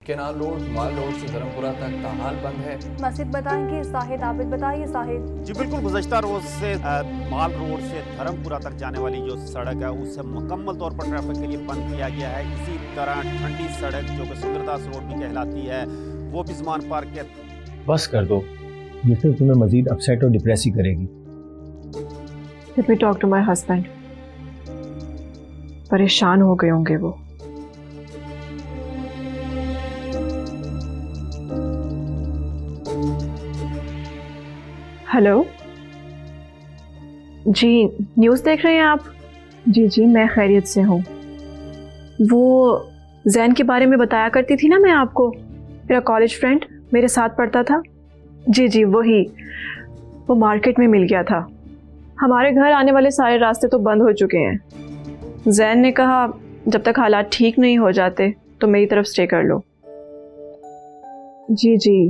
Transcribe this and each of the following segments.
Canal road, माल road से धर्मपुरा तक ताहाल बंद है। मस्जिद बताएंगे साहिद, आबिद बताइए साहिद। जी बिल्कुल, गुज़श्ता रोज से माल रोड से धर्मपुरा तक जाने वाली जो सड़क है उसे मुकम्मल तौर पर ट्रैफिक के लिए बंद किया गया है। इसी तरह ठंडी सड़क जो कि सुंदरदास रोड भी कहलाती है वो भी ज़मान पार्क के। बस कर दो, ये सिर्फ तुम्हें मजीद अपसेट और डिप्रेस ही करेगी। Let me talk to my husband. परेशान हो गए होंगे वो। हेलो जी, न्यूज़ देख रहे हैं आप? जी जी, मैं खैरियत से हूँ। वो जैन के बारे में बताया करती थी ना मैं आपको, मेरा कॉलेज फ्रेंड मेरे साथ पढ़ता था। जी जी वही, वो मार्केट में मिल गया था। हमारे घर आने वाले सारे रास्ते तो बंद हो चुके हैं। जैन ने कहा जब तक हालात ठीक नहीं हो जाते तो मेरी तरफ स्टे कर लो। जी जी,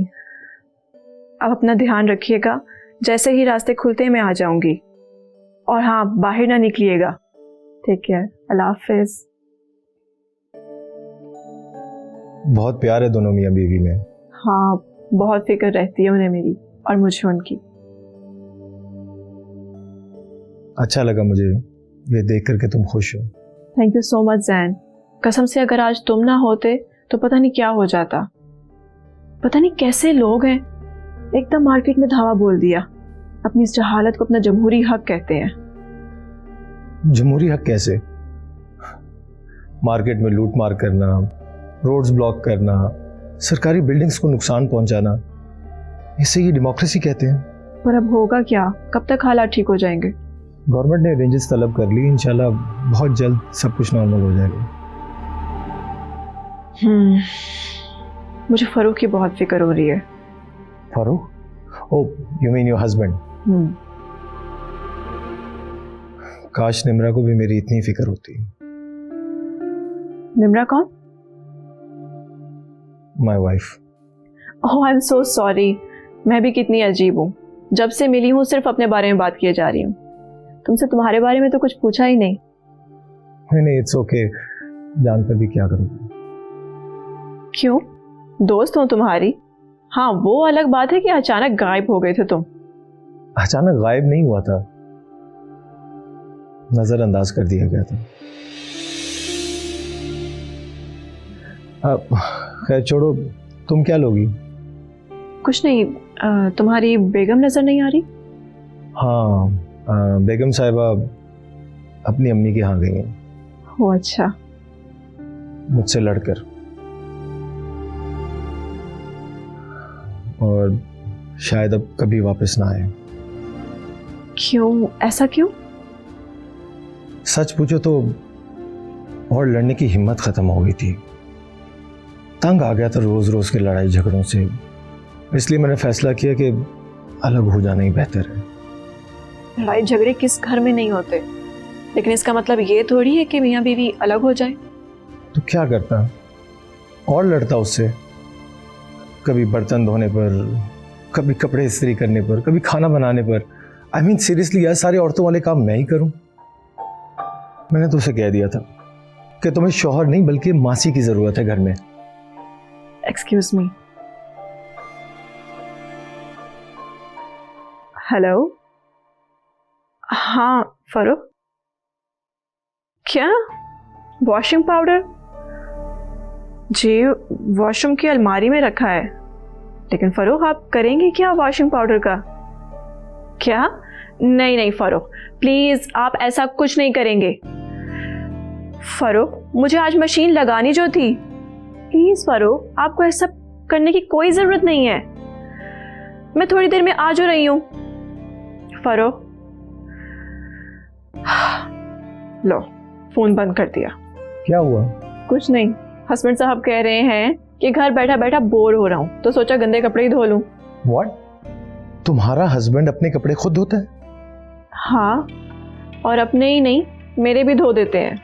अब अपना ध्यान रखिएगा, जैसे ही रास्ते खुलते हैं मैं आ जाऊंगी। और हाँ, बाहर ना निकलिएगा। टेक केयर, अल्लाह हाफिज। बहुत प्यार है दोनों मियाँ बीवी में। हाँ, बहुत फिक्र रहती है उन्हें मेरी और मुझे उनकी। अच्छा लगा मुझे ये देख करके तुम खुश हो। Thank you so much Jain. कसम से अगर आज तुम ना होते तो पता नहीं क्या हो जाता। पता नहीं कैसे लोग हैं, एकदम मार्केट में धावा बोल दिया। अपनी इस जहालत को अपना जमहूरी हक कहते हैं। जमहूरी हक कैसे? मार्केट में लूट मार करना, रोड्स ब्लॉक करना, सरकारी बिल्डिंग्स को नुकसान पहुंचाना, इसे ये डेमोक्रेसी कहते हैं। पर अब होगा क्या? कब तक हालात ठीक हो जाएंगे? गवर्नमेंट ने रेंजेस तलब कर ली, इंशाल्लाह बहुत जल्द सब कुछ नॉर्मल हो जाएगा। मुझे फरूख की बहुत फिक्र हो रही है। फारूक? ओह, यू मीन योर हस्बैंड? काश निम्रा को भी मेरी इतनी फिक्र होती। निम्रा कौन? My wife. Oh I am so sorry, मैं भी कितनी अजीब हूँ। जब से मिली हूँ सिर्फ अपने बारे में बात किए जा रही हूँ। तुमसे तुम्हारे बारे में तो कुछ पूछा ही नहीं। नहीं, इट्स ओके, जानकर भी क्या करूँगा। क्यों? दोस्त हूँ तुम्हारी। हाँ, वो अलग बात है कि अचानक गायब हो गए थे तुम। अचानक गायब नहीं हुआ था, नजरअंदाज कर दिया गया था। खैर छोड़ो, तुम क्या लोगी? कुछ नहीं। तुम्हारी बेगम नजर नहीं आ रही? हाँ, बेगम साहिबा अपनी अम्मी के यहाँ गई हैं। हो अच्छा। मुझसे लड़कर, और शायद अब कभी वापस ना आए। क्यों? ऐसा क्यों? सच पूछो तो और लड़ने की हिम्मत खत्म हो गई थी। तंग आ गया था रोज रोज के लड़ाई झगड़ों से, इसलिए मैंने फैसला किया कि अलग हो जाना ही बेहतर है। लड़ाई झगड़े किस घर में नहीं होते, लेकिन इसका मतलब ये थोड़ी है कि मियाँ बीवी अलग हो जाए। तो क्या करता और लड़ता उससे, कभी बर्तन धोने पर, कभी कपड़े इस्त्री करने पर, कभी खाना बनाने पर। आई मीन सीरियसली यार, सारे औरतों वाले काम मैं ही करूं? मैंने तो उसे कह दिया था कि तुम्हें शौहर नहीं बल्कि मासी की जरूरत है घर में। Excuse me. हेलो। हाँ फरूख। क्या? Washing powder? जी, वॉशरूम की अलमारी में रखा है। लेकिन फरूख, आप करेंगे क्या वॉशिंग पाउडर का? क्या? नहीं नहीं फरूख, प्लीज आप ऐसा कुछ नहीं करेंगे। फरूख, मुझे आज मशीन लगानी जो थी। प्लीज फरूख, आपको ऐसा करने की कोई जरूरत नहीं है। मैं थोड़ी देर में आ जो रही हूं। फरूख, लो फोन बंद कर दिया। क्या हुआ? कुछ नहीं, हस्बैंड साहब कह रहे हैं कि घर बैठा बैठा बोर हो रहा हूँ, तो सोचा गंदे कपड़े ही धो लूं। What? तुम्हारा हस्बैंड अपने कपड़े खुद धोता है? हाँ, और अपने ही नहीं मेरे भी धो देते हैं।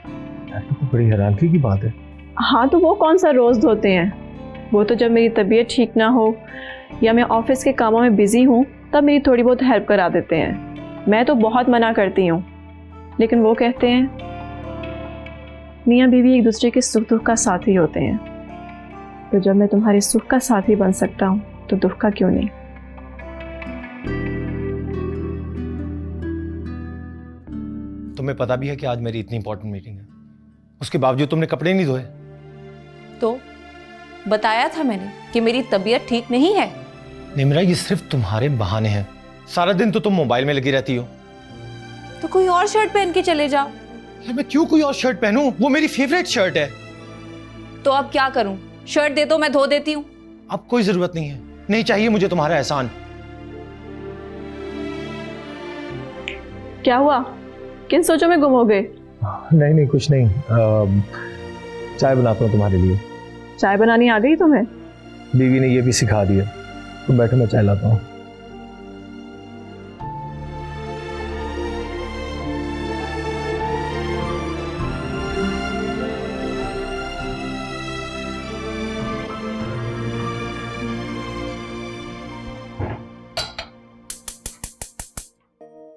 तो बड़ी हैरानगी की बात है। हाँ, तो वो कौन सा रोज धोते हैं? वो तो जब मेरी तबीयत ठीक ना हो या मैं ऑफिस के कामों में बिजी हूँ तब मेरी थोड़ी बहुत हेल्प करा देते हैं। मैं तो बहुत मना करती हूँ, लेकिन वो कहते हैं मियाँ बीवी एक दूसरे के सुख दुख का साथी होते हैं। तो जब मैं तुम्हारे सुख का साथी बन सकता हूँ तो दुख का क्यों नहीं। तुम्हें पता भी है कि आज मेरी इतनी इंपॉर्टेंट मीटिंग है, उसके बावजूद तुमने कपड़े नहीं धोए। तो बताया था मैंने कि मेरी तबीयत ठीक नहीं है। निम्रा, ये सिर्फ तुम्हारे बहाने हैं। सारा दिन तो तुम मोबाइल में लगी रहती हो। तो कोई और शर्ट पहन के चले जाओ। यार मैं क्यों कोई और शर्ट पहनूं? वो मेरी फेवरेट शर्ट है। तो अब क्या करूं? शर्ट दे दो, मैं धो देती हूँ। अब कोई जरूरत नहीं है, नहीं चाहिए मुझे तुम्हारा एहसान। क्या हुआ? किन सोचों में गुम हो गए? नहीं नहीं, कुछ नहीं। चाय बनाता हूँ तुम्हारे लिए। चाय बनानी आ गई तुम्हें? बीवी ने ये भी सिखा दिया। तुम बैठो, मैं चाय लाता हूँ।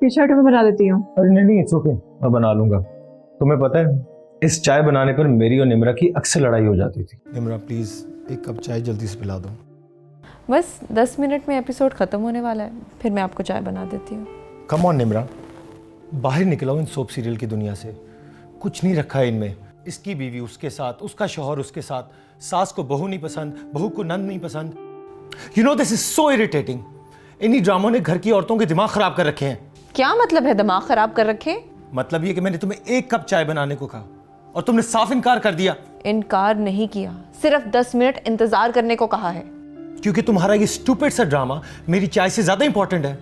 टी शर्ट में बना देती हूँ। अरे नहीं नहीं, इट्स ओके, मैं बना लूंगा। तुम्हें पता है, इस चाय बनाने पर मेरी और निम्रा की अक्सर लड़ाई हो जाती थी। निम्रा प्लीज एक कप चाय जल्दी से पिला दो। बस 10 मिनट में एपिसोड खत्म होने वाला है, फिर मैं आपको चाय बना देती हूँ। कम ऑन निम्रा, बाहर निकलो इन सोप सीरियल की दुनिया से। कुछ नहीं रखा है इनमें। इसकी बीवी उसके साथ, उसका शौहर उसके साथ, सास को बहू नहीं पसंद, बहू को नंद नहीं पसंद। You know this is so irritating. इन्हीं ड्रामों ने घर की औरतों के दिमाग खराब कर रखे हैं। क्या मतलब है दिमाग खराब कर रखे? मतलब ये कि मैंने तुम्हें एक कप चाय बनाने को कहा और तुमने साफ इनकार कर दिया। इनकार नहीं किया, सिर्फ 10 मिनट इंतजार करने को कहा है। क्योंकि तुम्हारा ये स्टूपिड सा ड्रामा मेरी चाय से ज्यादा इंपॉर्टेंट है।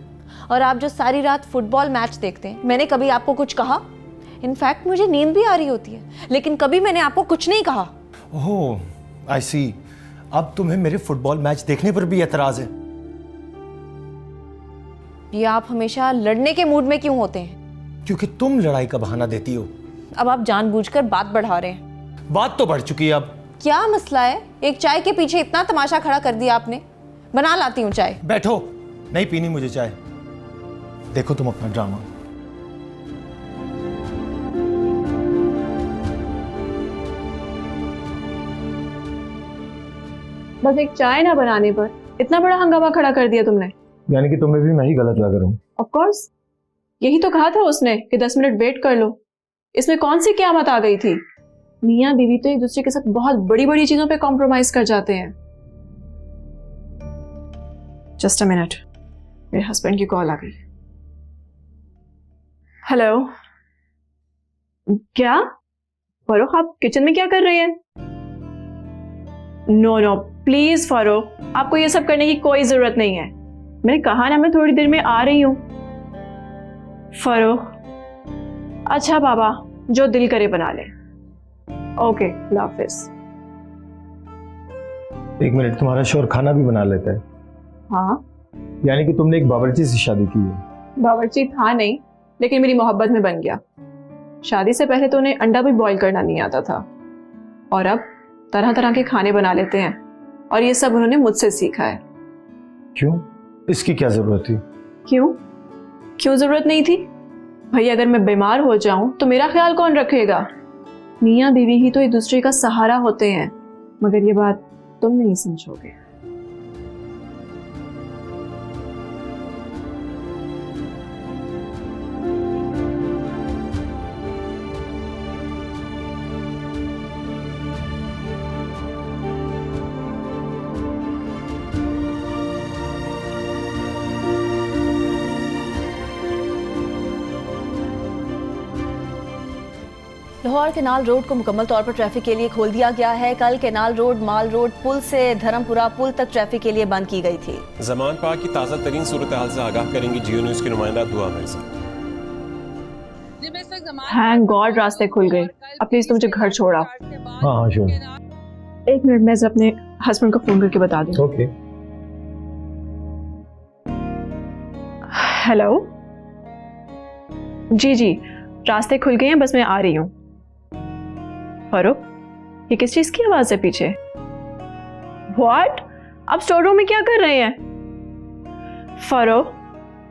और आप जो सारी रात फुटबॉल मैच देखते हैं, मैंने कभी आपको कुछ कहा? इनफैक्ट मुझे नींद भी आ रही होती है, लेकिन कभी मैंने आपको कुछ नहीं कहा। ओह आई सी, अब तुम्हें मेरे फुटबॉल मैच देखने पर भी एतराज है। ये आप हमेशा लड़ने के मूड में क्यों होते हैं? क्योंकि तुम लड़ाई का बहाना देती हो। अब आप जानबूझकर बात बढ़ा रहे हैं। बात तो बढ़ चुकी है अब। क्या मसला है? एक चाय के पीछे इतना तमाशा खड़ा कर दिया आपने। बना लाती हूँ चाय। बैठो, नहीं पीनी मुझे चाय। देखो तुम अपना ड्रामा। बस एक चाय ना बनाने पर इतना बड़ा हंगामा खड़ा कर दिया तुमने। यानी कि तुम्हें भी मैं ही गलत लग रहा हूँ? ऑफ कोर्स, यही तो कहा था उसने कि 10 मिनट वेट कर लो। इसमें कौन सी क़यामत आ गई थी? मियाँ बीवी तो एक दूसरे के साथ बहुत बड़ी बड़ी चीजों पे कॉम्प्रोमाइज कर जाते हैं। जस्ट अ मिनट, मेरे हस्बैंड की कॉल आ गई। हेलो, क्या फरूख, आप किचन में क्या कर रहे हैं? नो नो प्लीज फारूक, आपको ये सब करने की कोई जरूरत नहीं है। मैंने कहा ना मैं थोड़ी देर में आ रही हूं। फारूक, अच्छा बाबा, जो दिल करे बना ले। ओके, अल्लाह हाफिज। एक मिनट, तुम्हारा शौहर खाना भी बना लेता है? हाँ, यानी कि तुमने एक बावर्ची से शादी की है? बावर्ची था नहीं, लेकिन मेरी मोहब्बत में बन गया। शादी से पहले तो उन्हें अंडा भी बॉईल करना नहीं आता था, और अब तरह तरह के खाने बना लेते हैं, और ये सब उन्होंने मुझसे सीखा है। क्यों? इसकी क्या जरूरत थी? क्यों जरूरत नहीं थी? भाई अगर मैं बीमार हो जाऊं तो मेरा ख्याल कौन रखेगा? मियाँ बीवी ही तो एक दूसरे का सहारा होते हैं। मगर ये बात तुम नहीं समझोगे। लाहौर केनाल रोड को मुकम्मल तौर पर ट्रैफिक के लिए खोल दिया गया है। कल केनाल रोड माल रोड पुल से धर्मपुरा पुल तक ट्रैफिक के लिए बंद की गई थी। जमान पाक की ताज़ा तरीन सूरत हाल से आगाह करेंगी जियो न्यूज़ की नुमाइंदा दुआ मिर्जा। थैंक गॉड रास्ते खुल गए। अब प्लीज तुम मुझे घर छोड़ा। हाँ श्योर। एक मिनट, मैं अपने हस्बैंड को फोन करके बता दूं। ओके। हेलो, जी रास्ते खुल गए हैं, बस मैं आ रही हूँ। फारूक, ये किस चीज की आवाज है पीछे? व्हाट? आप स्टोर रूम में क्या कर रहे हैं? फारूक,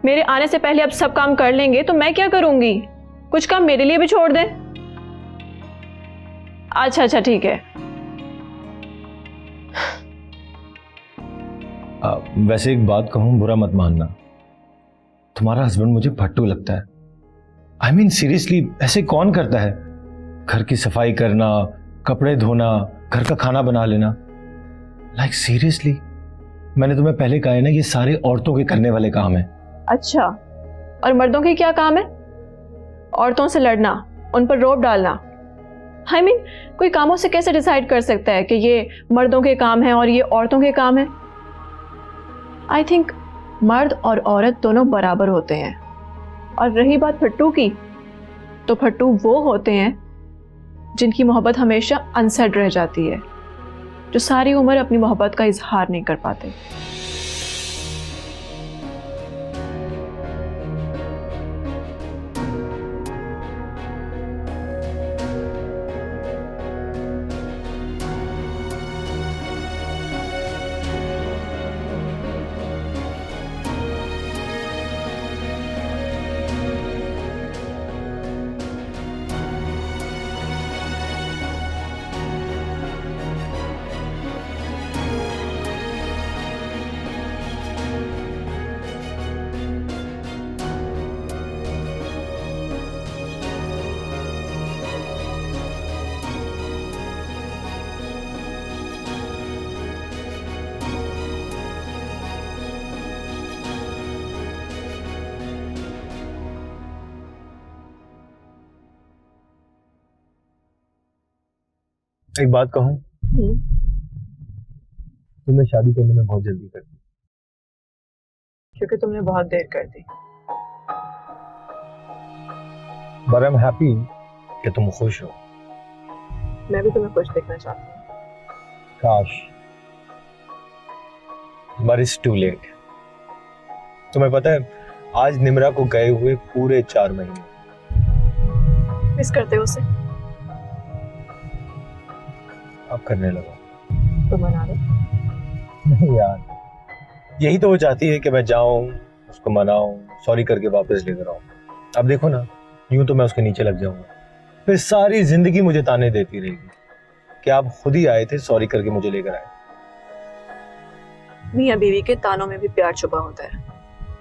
मेरे आने से पहले आप सब काम कर लेंगे तो मैं क्या करूंगी? कुछ काम मेरे लिए भी छोड़ दें। अच्छा ठीक है। वैसे एक बात कहूं, बुरा मत मानना, तुम्हारा हस्बैंड मुझे फट्टू लगता है। आई मीन सीरियसली, ऐसे कौन करता है? घर की सफाई करना, कपड़े धोना, घर का खाना बना लेना, लाइक सीरियसली। मैंने तुम्हें पहले कहा है ना, ये सारे औरतों के करने वाले काम है। अच्छा, और मर्दों के क्या काम है? औरतों से लड़ना, उन पर रोब डालना। आई मीन कोई कामों से कैसे डिसाइड कर सकता है कि ये मर्दों के काम है और ये औरतों के काम है? आई थिंक मर्द और औरत दोनों बराबर होते हैं। और रही बात फट्टू की, तो फट्टू वो होते हैं जिनकी मोहब्बत हमेशा अनसेड रह जाती है, जो सारी उम्र अपनी मोहब्बत का इजहार नहीं कर पाते। एक बात कहूं, तुमने शादी करने में बहुत जल्दी कर दी। क्योंकि तुमने बहुत देर कर दी। बट आई एम हैप्पी कि तुम खुश हो। मैं भी तुम्हें खुश देखना चाहती हूँ। काश, बट इट्स टू लेट। तुम्हें पता है, आज निम्रा को गए हुए पूरे 4 महीने। मिस करते हो उसे? अब करने लगा। तो मना लो। नहीं यार, यही तो वो चाहती है कि मैं जाऊं, उसको मनाऊं, सॉरी करके वापस लेकर आऊं। अब देखो ना, यूं तो मैं उसके नीचे लग जाऊंगा, फिर सारी जिंदगी मुझे ताने देती रहेगी कि आप खुद ही आए थे, सॉरी करके मुझे लेकर आए। मियां बीवी के तानों में भी प्यार छुपा होता है,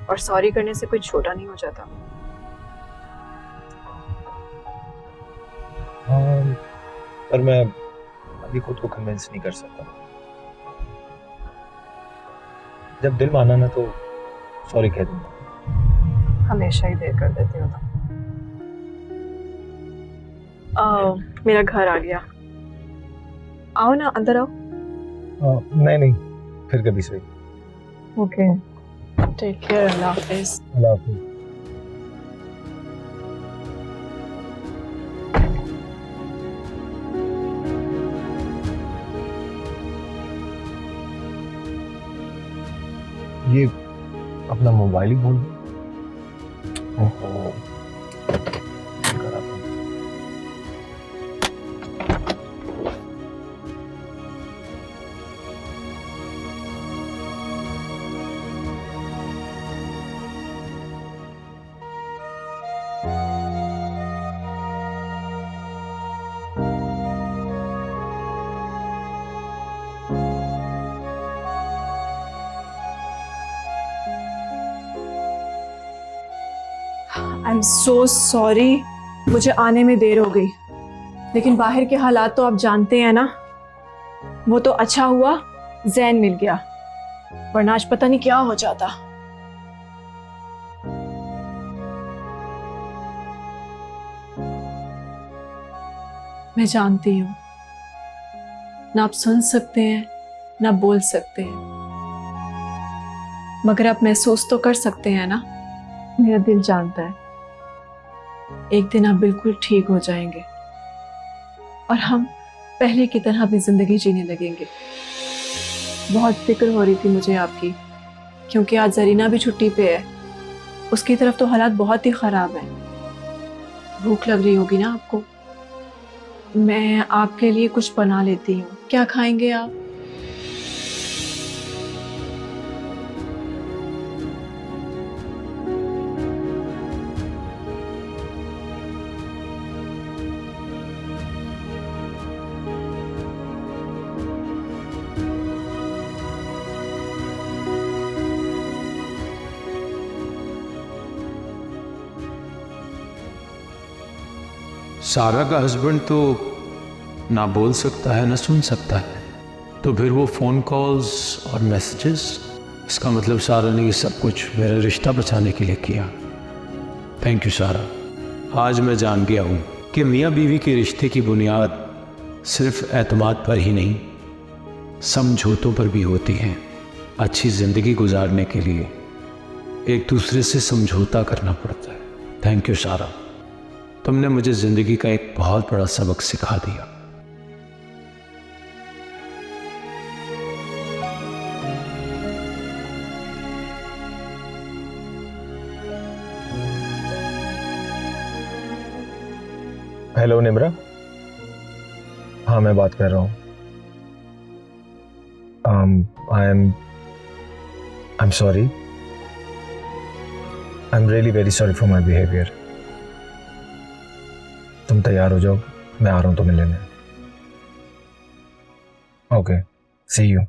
और सॉरी करने से कोई छोटा नहीं हो जाता। हाँ, पर मैं अभी खुद को कन्विंस नहीं कर सकता। जब दिल माना ना तो सॉरी कह दूंगा। हमेशा ही देर कर देती हो तुम। मेरा घर आ गया। आओ ना, अंदर आओ। नहीं नहीं, फिर कभी सही। Okay, take care. अल्लाह हाफिज। अल्लाह हाफिज। ये अपना मोबाइल ही भूल गया। ओहो, करा था। आई एम सो सॉरी, मुझे आने में देर हो गई, लेकिन बाहर के हालात तो आप जानते हैं ना। वो तो अच्छा हुआ जैन मिल गया, वरना आज पता नहीं क्या हो जाता। मैं जानती हूँ, ना आप सुन सकते हैं ना बोल सकते हैं, मगर आप महसूस तो कर सकते हैं ना। मेरा दिल जानता है एक दिन आप बिल्कुल ठीक हो जाएंगे और हम पहले की तरह अपनी जिंदगी जीने लगेंगे। बहुत फिक्र हो रही थी मुझे आपकी, क्योंकि आज जरीना भी छुट्टी पे है। उसकी तरफ तो हालात बहुत ही खराब हैं। भूख लग रही होगी ना आपको? मैं आपके लिए कुछ बना लेती हूँ, क्या खाएंगे आप? सारा का हस्बैंड तो ना बोल सकता है ना सुन सकता है, तो फिर वो फ़ोन कॉल्स और मैसेजेस, इसका मतलब सारा ने ये सब कुछ मेरा रिश्ता बचाने के लिए किया। थैंक यू सारा। आज मैं जान गया हूँ कि मियाँ बीवी के रिश्ते की बुनियाद सिर्फ एतमाद पर ही नहीं, समझौतों पर भी होती है। अच्छी ज़िंदगी गुजारने के लिए एक दूसरे से समझौता करना पड़ता है। थैंक यू सारा, तुमने मुझे ज़िंदगी का एक बहुत बड़ा सबक सिखा दिया। हेलो निम्रा। हाँ, मैं बात कर रहा हूँ। I'm sorry. I'm really very sorry for my behavior. तुम तैयार हो जाओ, मैं आ रहा हूँ तुम्हें लेने। Okay, see you.